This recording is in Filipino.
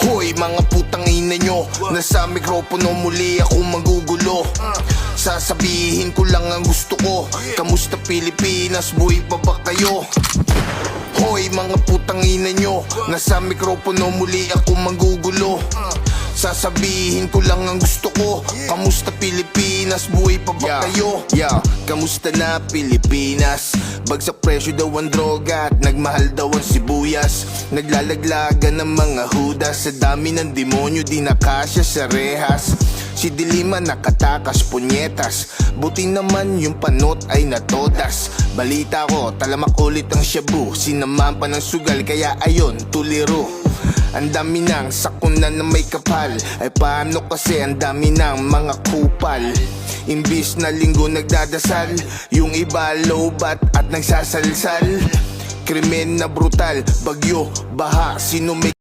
Hoy mga putang ina nyo, nasa mikropono muli ako magugulo. Sasabihin ko lang ang gusto ko. Kamusta Pilipinas, buhay pa ba kayo? Hoy mga putang ina nyo, nasa mikropono muli ako magugulo. Sasabihin ko lang ang gusto ko. Kamusta Pilipinas, buhay pa ba kayo? Kamusta na Pilipinas? Bagsak presyo daw ang droga at nagmahal daw ang sibuyas. Naglalaglagan ng mga hudas, sa dami ng demonyo di nakasya sa rehas. Si Dilima nakatakas, punyetas. Buti naman yung panot ay natodas. Balita ko, talamak ulit ang shabu. Sinamahan pa ng sugal, kaya ayon, tuliro. Ang dami ng sakuna na may kapal. Ay paano kasi ang dami ng mga kupal? Imbis na linggo nagdadasal, yung iba lowbat at nagsasalsal. Krimen na brutal, bagyo, baha, sino may